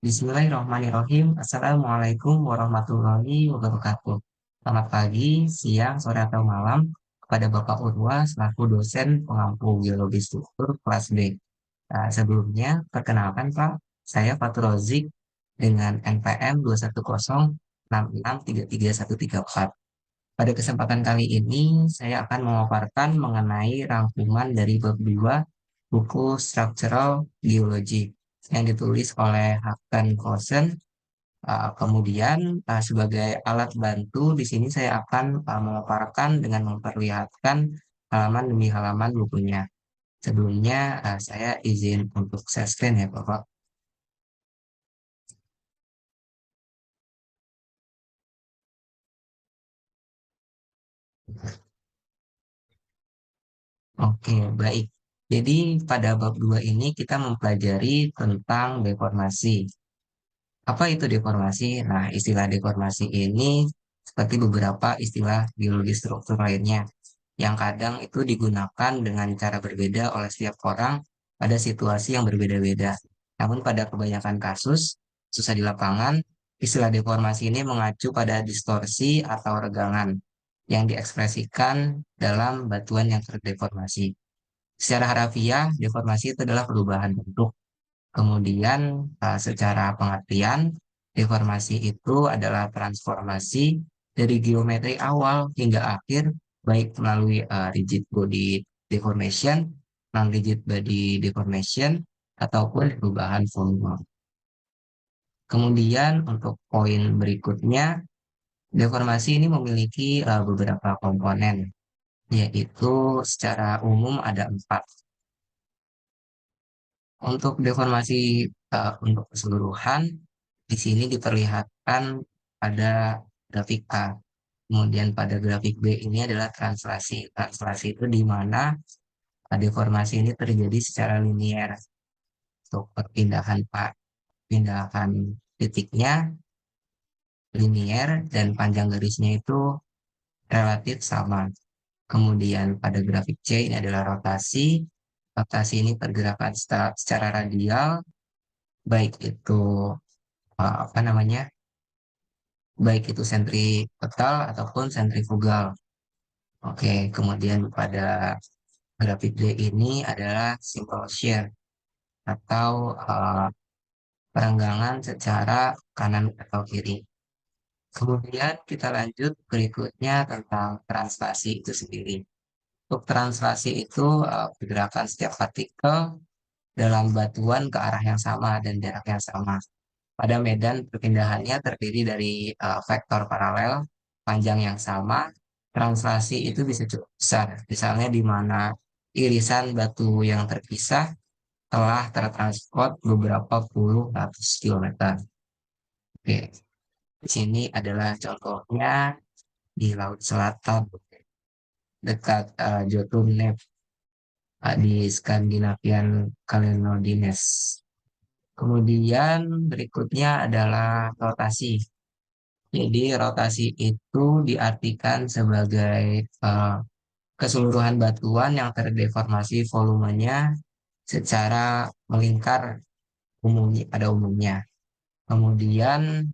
Bismillahirrahmanirrahim. Assalamualaikum warahmatullahi wabarakatuh. Selamat pagi, siang, sore, atau malam kepada Bapak Urwa selaku dosen pengampu biologi struktur kelas B. Sebelumnya, perkenalkan Pak, saya Fatur Rozik dengan NPM 210663314. Pada kesempatan kali ini, saya akan memaparkan mengenai rangkuman dari bab 2 buku Structural Geology yang ditulis oleh Hakan Kosen. Kemudian sebagai alat bantu di sini saya akan memaparkan dengan memperlihatkan halaman demi halaman bukunya. Sebelumnya saya izin untuk share screen ya Bapak. Oke, baik. Jadi pada bab 2 ini kita mempelajari tentang deformasi. Apa itu deformasi? Nah, istilah deformasi ini seperti beberapa istilah biologi struktur lainnya yang kadang itu digunakan dengan cara berbeda oleh setiap orang pada situasi yang berbeda-beda. Namun pada kebanyakan kasus, susah di lapangan, istilah deformasi ini mengacu pada distorsi atau regangan yang diekspresikan dalam batuan yang terdeformasi. Secara harafiah, deformasi itu adalah perubahan bentuk. Kemudian, secara pengertian, deformasi itu adalah transformasi dari geometri awal hingga akhir, baik melalui rigid body deformation, non-rigid body deformation, ataupun perubahan volume. Kemudian, untuk poin berikutnya, deformasi ini memiliki beberapa komponen, yaitu secara umum ada 4. Untuk deformasi untuk keseluruhan, di sini diperlihatkan pada grafik A. Kemudian pada grafik B ini adalah translasi. Translasi itu di mana deformasi ini terjadi secara linier. Untuk perpindahan Pak, pindahan titiknya linier dan panjang garisnya itu relatif sama. Kemudian pada grafik C ini adalah rotasi. Rotasi ini pergerakan secara radial, baik itu apa namanya, baik itu sentripetal ataupun sentrifugal. Oke, kemudian pada grafik D ini adalah simple shear atau perenggangan secara kanan atau kiri. Kemudian kita lanjut berikutnya tentang translasi itu sendiri. Untuk translasi itu pergerakan setiap partikel dalam batuan ke arah yang sama dan jarak yang sama. Pada medan perpindahannya terdiri dari vektor paralel, panjang yang sama, translasi itu bisa cukup besar. Misalnya di mana irisan batu yang terpisah telah tertransport beberapa puluh ratus kilometer. Oke, di sini adalah contohnya di Laut Selatan dekat Jotunhep di Skandinavian Kalenodines. Kemudian berikutnya adalah rotasi. Jadi rotasi itu diartikan sebagai keseluruhan batuan yang terdeformasi volumenya secara melingkar pada umumnya. Kemudian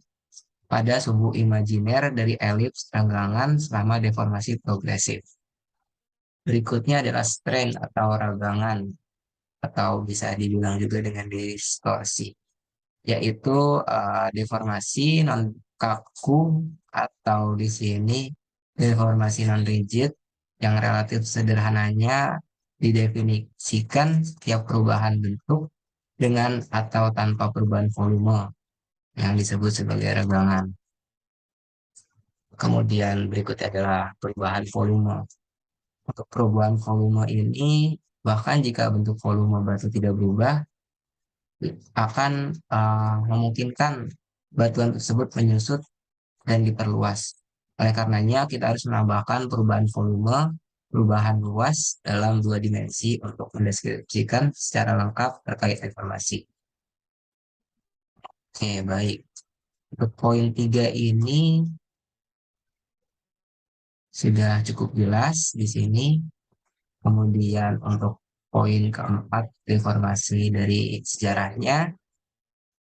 pada suhu imajiner dari elips renggangan selama deformasi progresif. Berikutnya adalah strain atau ragangan atau bisa dibilang juga dengan distorsi, yaitu deformasi non kaku atau di sini deformasi non rigid yang relatif sederhananya didefinisikan setiap perubahan bentuk dengan atau tanpa perubahan volume yang disebut sebagai regangan. Kemudian berikutnya adalah perubahan volume. Untuk perubahan volume ini, bahkan jika bentuk volume batu tidak berubah, akan memungkinkan batuan tersebut menyusut dan diperluas. Oleh karenanya, kita harus menambahkan perubahan volume, perubahan luas dalam 2 dimensi untuk mendeskripsikan secara lengkap terkait informasi. Oke, baik. Untuk poin 3 ini sudah cukup jelas di sini. Kemudian untuk poin keempat, deformasi dari sejarahnya.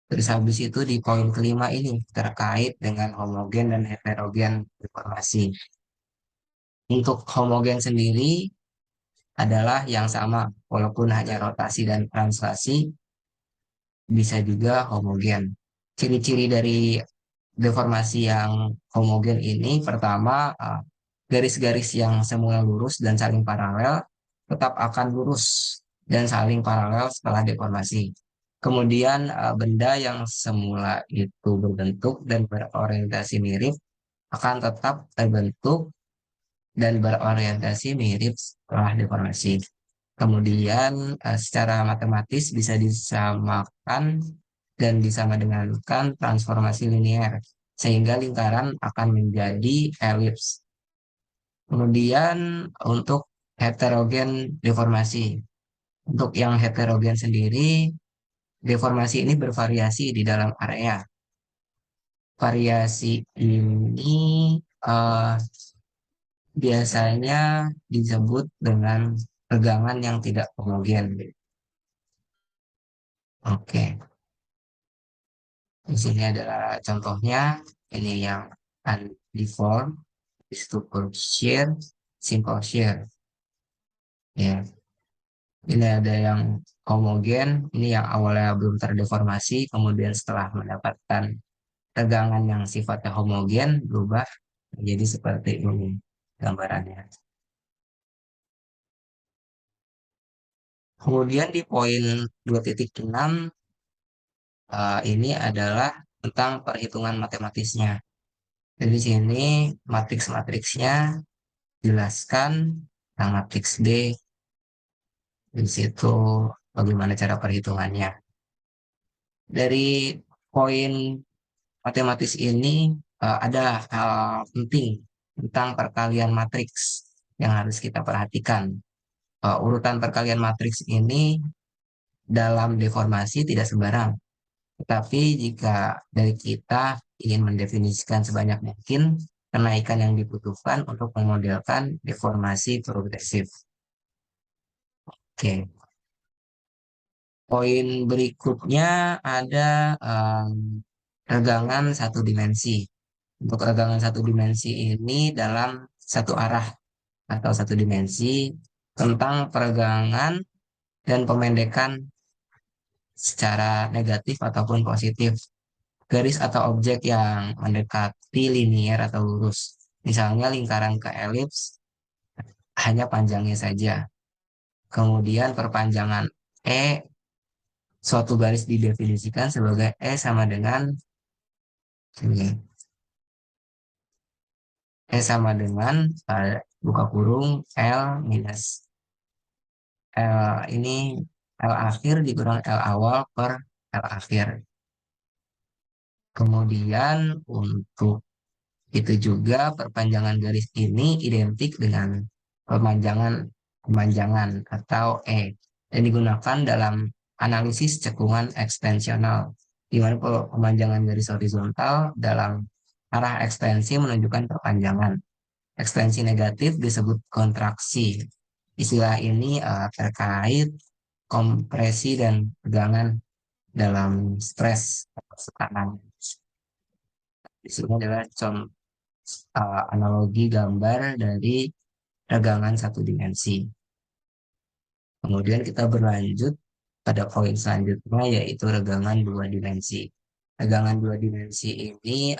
Terus habis itu di poin kelima ini terkait dengan homogen dan heterogen deformasi. Untuk homogen sendiri adalah yang sama, walaupun hanya rotasi dan translasi, bisa juga homogen. Ciri-ciri dari deformasi yang homogen ini, pertama, garis-garis yang semula lurus dan saling paralel tetap akan lurus dan saling paralel setelah deformasi. Kemudian benda yang semula itu berbentuk dan berorientasi mirip akan tetap terbentuk dan berorientasi mirip setelah deformasi. Kemudian secara matematis bisa disamakan dan disama dengankan transformasi linier sehingga lingkaran akan menjadi elips. Kemudian untuk heterogen deformasi. Untuk yang heterogen sendiri, deformasi ini bervariasi di dalam area. Variasi ini eh, biasanya disebut dengan tegangan yang tidak homogen. Oke, di sini adalah contohnya. Ini yang undeformed, structure shear, simple shear. Ya, ini ada yang homogen, ini yang awalnya belum terdeformasi, kemudian setelah mendapatkan tegangan yang sifatnya homogen berubah menjadi seperti ini gambarannya. Kemudian di poin 2.6 ini adalah tentang perhitungan matematisnya. Jadi di sini matriks-matriksnya jelaskan tentang matriks D, di situ bagaimana cara perhitungannya. Dari poin matematis ini ada hal penting tentang perkalian matriks yang harus kita perhatikan. Urutan perkalian matriks ini dalam deformasi tidak sembarang. Tetapi jika dari kita ingin mendefinisikan sebanyak mungkin kenaikan yang dibutuhkan untuk memodelkan deformasi progresif. Oke, poin berikutnya ada regangan satu dimensi. Untuk regangan satu dimensi ini dalam satu arah atau satu dimensi tentang peregangan dan pemendekan secara negatif ataupun positif garis atau objek yang mendekati linier atau lurus. Misalnya lingkaran ke elips hanya panjangnya saja. Kemudian perpanjangan E, suatu garis didefinisikan sebagai E sama dengan ini. E sama dengan buka kurung L minus L ini L akhir dikurang L awal per L akhir. Kemudian untuk itu juga perpanjangan garis ini identik dengan pemanjangan pemanjangan atau E dan digunakan dalam analisis cekungan ekstensional di mana pemanjangan garis horizontal dalam arah ekstensi menunjukkan perpanjangan. Ekstensi negatif disebut kontraksi. Istilah ini terkait kompresi dan tegangan dalam stres atau tekanan. Di sini adalah contoh analogi gambar dari regangan satu dimensi. Kemudian kita berlanjut pada poin selanjutnya yaitu regangan dua dimensi. Regangan dua dimensi ini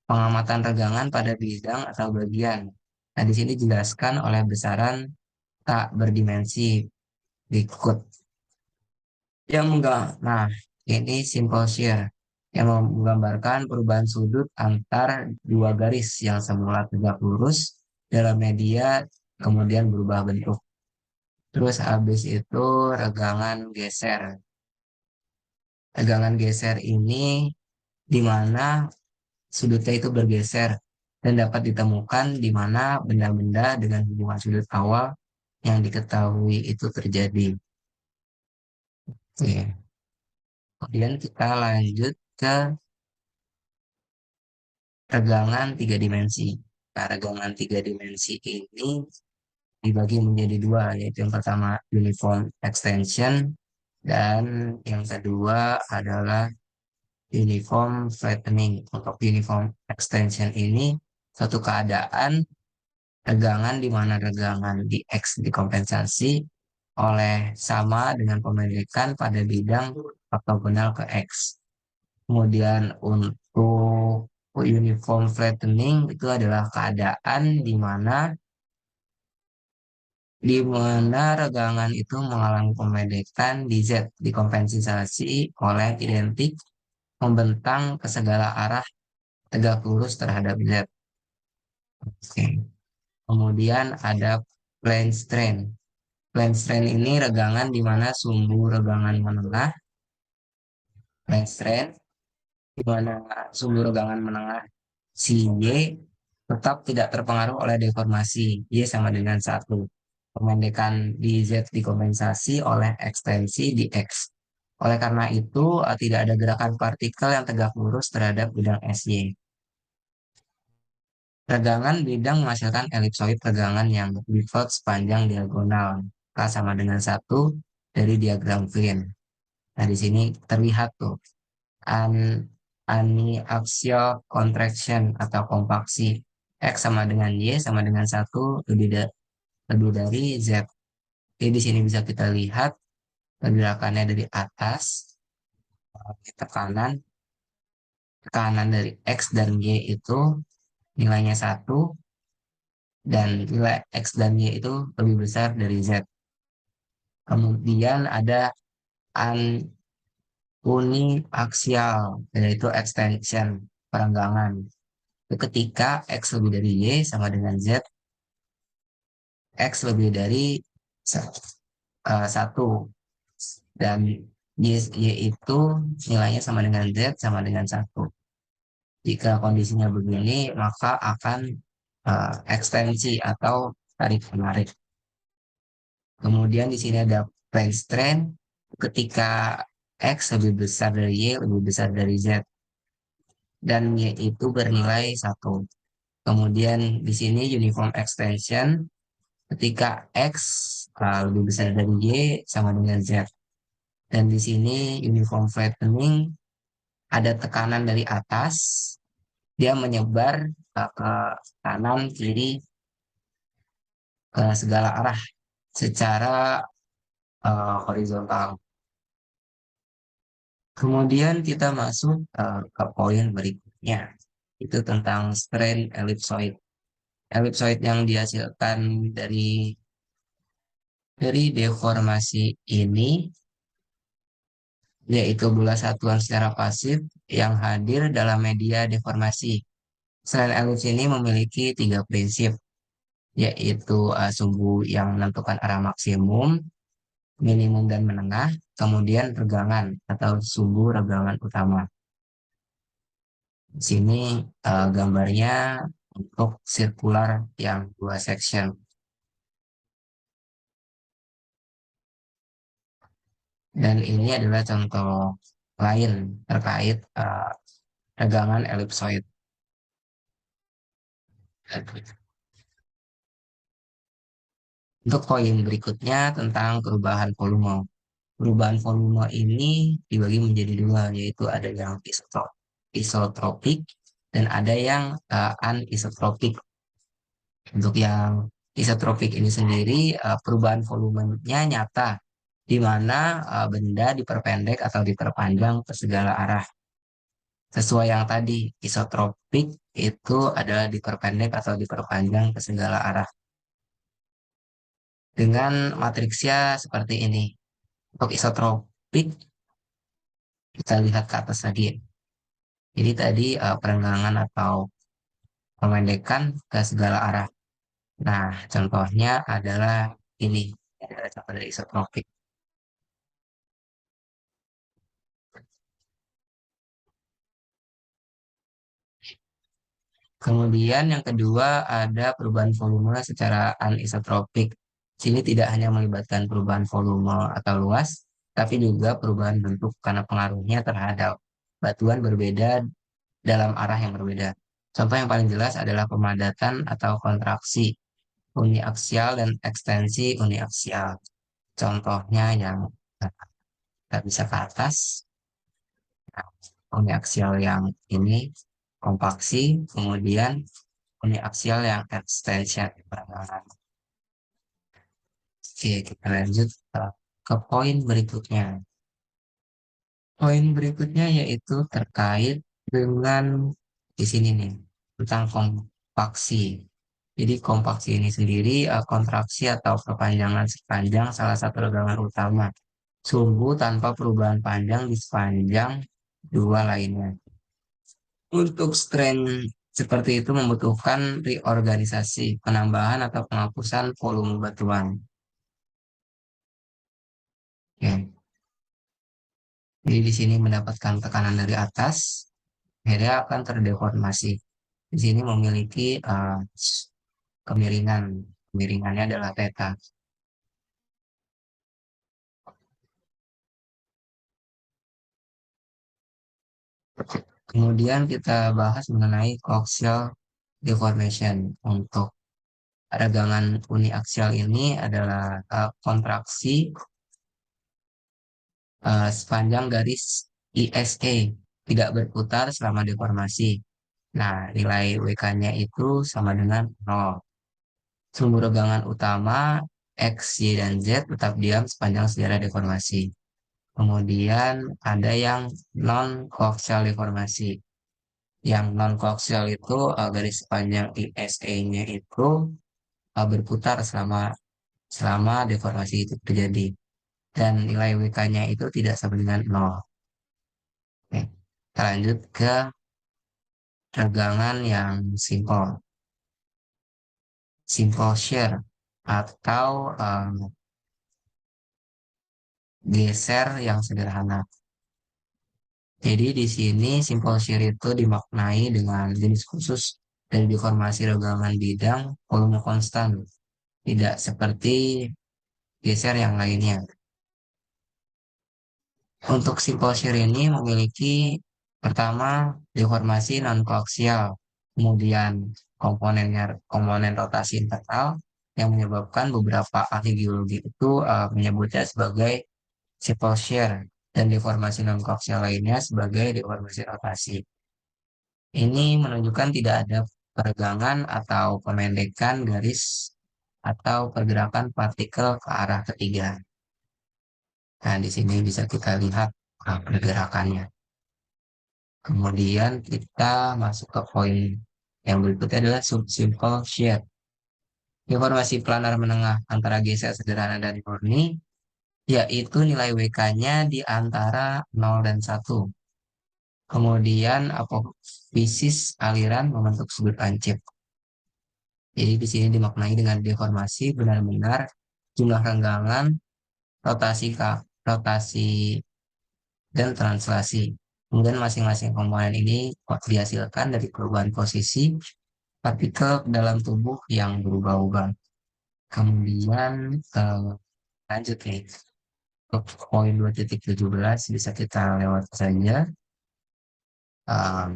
pengamatan regangan pada bidang atau bagian. Nah, di sini dijelaskan oleh besaran tak berdimensi berikut. Yang enggak, nah ini simple shear yang menggambarkan perubahan sudut antar dua garis yang semula tegak lurus dalam media kemudian berubah bentuk. Terus habis itu regangan geser. Regangan geser ini di mana sudutnya itu bergeser dan dapat ditemukan di mana benda-benda dengan hubungan sudut awal yang diketahui itu terjadi. Oke. Kemudian kita lanjut ke regangan tiga dimensi. Nah, regangan tiga dimensi ini dibagi menjadi dua, yaitu yang pertama uniform extension Dan yang kedua adalah uniform flattening. Untuk uniform extension ini suatu keadaan regangan di mana regangan di X dikompensasi oleh sama dengan pemendekan pada bidang ortogonal ke X. Kemudian untuk uniform flattening itu adalah keadaan di mana regangan itu mengalami pemendekan di Z dikompensasi oleh identik membentang ke segala arah tegak lurus terhadap Z. Oke. Kemudian ada plane strain. Plane strain ini regangan di mana sumbu regangan menengah, plane strain di mana sumbu regangan menengah si Y tetap tidak terpengaruh oleh deformasi Y sama dengan satu. Pemendekan di Z dikompensasi oleh ekstensi di X. Oleh karena itu, tidak ada gerakan partikel yang tegak lurus terhadap bidang SY. Regangan bidang menghasilkan elipsoid regangan yang pivot sepanjang diagonal K sama dengan satu dari diagram Venn. Nah, di sini terlihat tuh an aniaxial contraction atau kompaksi X sama dengan Y sama dengan satu lebih dari Z. Jadi di sini bisa kita lihat pergerakannya dari atas, tekanan, tekanan dari X dan Y itu nilainya satu dan nilai X dan Y itu lebih besar dari Z. Kemudian ada uniaksial, yaitu extension, perenggangan. Itu ketika X lebih dari Y sama dengan Z, X lebih dari satu dan Y itu nilainya sama dengan Z sama dengan satu. Jika kondisinya begini, maka akan ekstensi atau tarik menarik. Kemudian di sini ada plane strain ketika X lebih besar dari Y, lebih besar dari Z. Dan Y itu bernilai satu. Kemudian di sini uniform extension ketika X lebih besar dari Y sama dengan Z. Dan di sini uniform flattening ada tekanan dari atas, dia menyebar ke kanan, kiri, ke segala arah secara horizontal. Kemudian kita masuk ke poin berikutnya, itu tentang strain ellipsoid. Ellipsoid yang dihasilkan dari deformasi ini yaitu bola satuan secara pasif yang hadir dalam media deformasi. Strain elips ini memiliki tiga prinsip, yaitu sumbu yang menentukan arah maksimum, minimum dan menengah, kemudian regangan atau sumbu regangan utama. Di sini gambarnya untuk sirkular yang dua section. Dan ini adalah contoh lain terkait regangan elipsoid. Untuk poin berikutnya tentang perubahan volume. Perubahan volume ini dibagi menjadi dua, yaitu ada yang isotropik dan ada yang anisotropik. Untuk yang isotropik ini sendiri, perubahan volumenya nyata, di mana benda diperpendek atau diperpanjang ke segala arah. Sesuai yang tadi, isotropik itu adalah diperpendek atau diperpanjang ke segala arah. Dengan matriksnya seperti ini. Untuk isotropik, kita lihat ke atas lagi. Jadi tadi perenggangan atau pemendekan ke segala arah. Nah, contohnya adalah ini. Ini adalah contoh dari isotropik. Kemudian yang kedua ada perubahan volume secara anisotropik. Sini tidak hanya melibatkan perubahan volume atau luas, tapi juga perubahan bentuk karena pengaruhnya terhadap batuan berbeda dalam arah yang berbeda. Contoh yang paling jelas adalah pemadatan atau kontraksi uniaksial dan ekstensi uniaksial. Contohnya yang Kita bisa ke atas. Nah, uni aksial yang ini kompaksi, kemudian uni aksial yang extension. Oke, kita lanjut ke poin berikutnya. Poin berikutnya yaitu terkait dengan di sini nih, tentang kompaksi. Jadi kompaksi ini sendiri kontraksi atau perpanjangan sepanjang salah satu regangan utama sumbu tanpa perubahan panjang di sepanjang dua lainnya. Untuk strain seperti itu membutuhkan reorganisasi, penambahan atau penghapusan volume batuan. Oke. Jadi di sini mendapatkan tekanan dari atas, akhirnya akan terdeformasi. Di sini memiliki kemiringan, kemiringannya adalah theta. Kemudian kita bahas mengenai coaxial deformation. Untuk regangan uni aksial ini adalah kontraksi sepanjang garis ISA tidak berputar selama deformasi. Nah, nilai WK-nya itu sama dengan 0. Sumbu regangan utama X, Y, dan Z tetap diam sepanjang sejarah deformasi. Kemudian ada yang non-coaxial deformasi. Yang non-coaxial itu garis sepanjang ISA-nya itu berputar selama selama deformasi itu terjadi. Dan nilai WK-nya itu tidak sama dengan 0. Oke. Kita lanjut ke regangan yang simple. Simple shear atau geser yang sederhana. Jadi di sini simple shear itu dimaknai dengan jenis khusus dari deformasi regangan bidang volume konstan, tidak seperti geser yang lainnya. Untuk simple shear ini memiliki pertama deformasi non-koaksial, kemudian komponen rotasi internal yang menyebabkan beberapa ahli geologi itu menyebutnya sebagai simple shear dan deformasi non-koaksial lainnya sebagai deformasi rotasi. Ini menunjukkan tidak ada peregangan atau pemendekan garis atau pergerakan partikel ke arah ketiga. Nah, di sini bisa kita lihat pergerakannya. Kemudian kita masuk ke poin yang berikutnya adalah subsimple shear. Informasi planar menengah antara geser sederhana dan murni, yaitu nilai WK-nya di antara 0 dan 1. Kemudian apofisis aliran membentuk sudut lancip. Jadi di sini dimaknai dengan deformasi benar-benar jumlah renggangan, rotasi dan translasi. Kemudian masing-masing komponen ini dihasilkan dari perubahan posisi partikel dalam tubuh yang berubah-ubah. Kemudian lanjut nih ke poin 2.17 bisa kita lewat saja. 2.17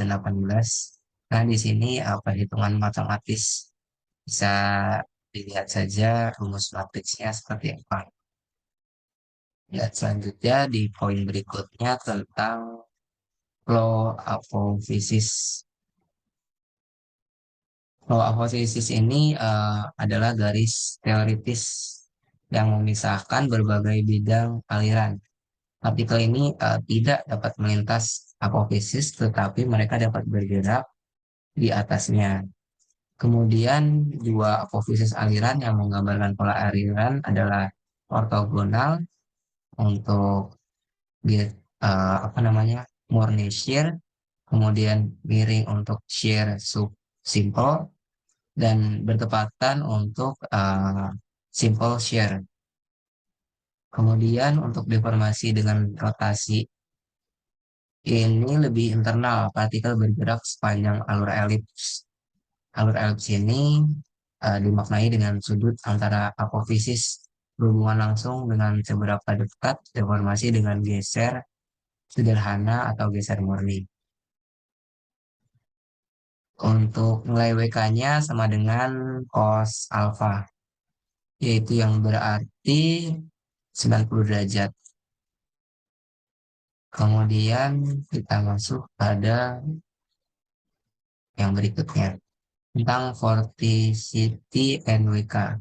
dan 18. Nah, di sini perhitungan matematis bisa dilihat saja rumus matriksnya seperti apa. Dan selanjutnya di poin berikutnya tentang flow apofisis. Flow apofisis ini adalah garis teoritis yang memisahkan berbagai bidang aliran. Partikel ini tidak dapat melintas apofisis, tetapi mereka dapat bergerak di atasnya. Kemudian dua apofisis aliran yang menggambarkan pola aliran adalah ortogonal untuk apa namanya murni shear, kemudian miring untuk shear sub simple dan bertepatan untuk simple shear. Kemudian untuk deformasi dengan rotasi ini lebih internal, partikel bergerak sepanjang alur elips. Alur elips ini dimaknai dengan sudut antara apofisis berhubungan langsung dengan seberapa dekat deformasi dengan geser sederhana atau geser murni. Untuk nilai WK-nya sama dengan cos alpha. yaitu yang berarti 90 derajat. Kemudian kita masuk pada yang berikutnya tentang vorticity NWK.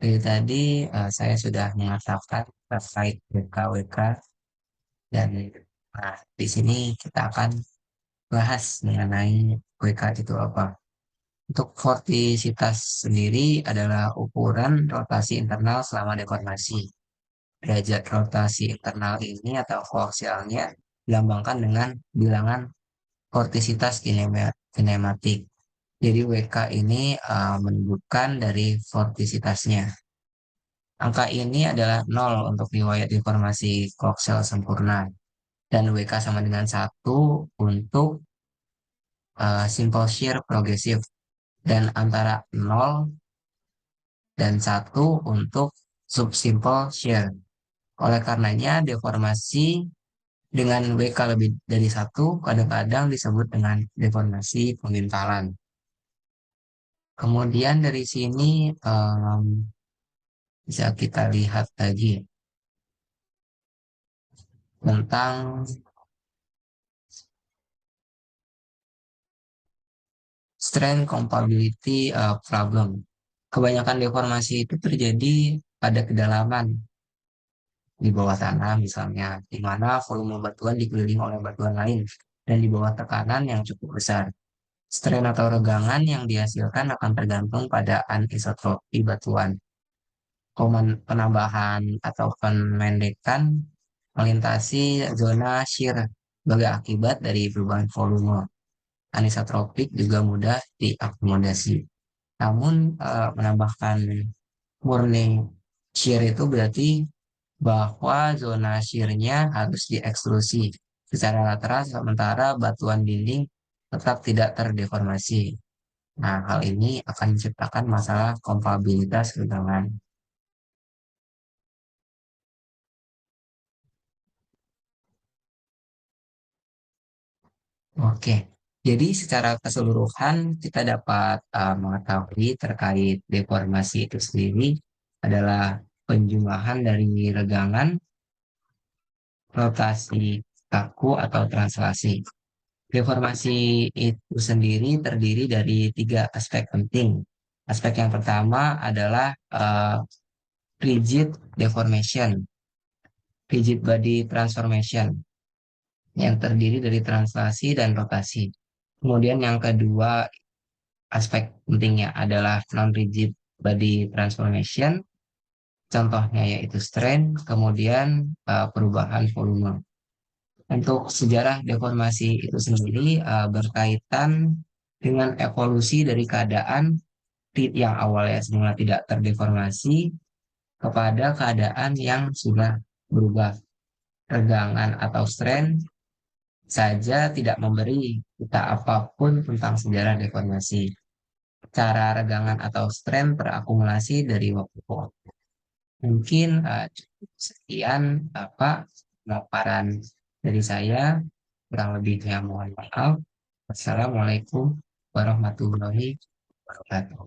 Dari tadi saya sudah mengatakan terkait WK dan di sini kita akan bahas mengenai WK itu apa. Untuk vortisitas sendiri adalah ukuran rotasi internal selama deformasi. Derajat rotasi internal ini atau koaksialnya dilambangkan dengan bilangan vortisitas kinematik. Jadi WK ini menunjukkan dari vortisitasnya. Angka ini adalah 0 untuk riwayat deformasi koaksial sempurna dan WK sama dengan 1 untuk simple shear progresif dan antara 0 dan 1 untuk subsimple shear. Oleh karenanya deformasi dengan WK lebih dari 1 kadang-kadang disebut dengan deformasi pembintalan. Kemudian dari sini bisa kita lihat lagi tentang strength compatibility problem. Kebanyakan deformasi itu terjadi pada kedalaman di bawah tanah misalnya, di mana volume batuan dikelilingi oleh batuan lain dan di bawah tekanan yang cukup besar. Strain atau regangan yang dihasilkan akan tergantung pada anisotropi batuan. Penambahan atau pemendekan melintasi zona shear sebagai akibat dari perubahan volume. Anisotropik juga mudah diakomodasi. Namun menambahkan murni shear itu berarti bahwa zona shear-nya harus diekstrusi secara lateral sementara batuan dinding tetap tidak terdeformasi. Nah, hal ini akan menciptakan masalah kompabilitas regangan. Oke, jadi secara keseluruhan kita dapat mengetahui terkait deformasi itu sendiri adalah penjumlahan dari regangan, rotasi kaku atau translasi. Deformasi itu sendiri terdiri dari tiga aspek penting. Aspek yang pertama adalah rigid deformation, rigid body transformation, yang terdiri dari translasi dan rotasi. Kemudian yang kedua aspek pentingnya adalah non-rigid body transformation, contohnya yaitu strain, kemudian perubahan volume. Untuk sejarah deformasi itu sendiri berkaitan dengan evolusi dari keadaan yang awalnya semula tidak terdeformasi kepada keadaan yang sudah berubah. Regangan atau strain saja tidak memberi kita apapun tentang sejarah deformasi. Cara regangan atau strain terakumulasi dari waktu ke waktu. Mungkin cukup sekian apa pemaparan dari saya. Kurang lebihnya mohon maaf. Wassalamualaikum warahmatullahi wabarakatuh.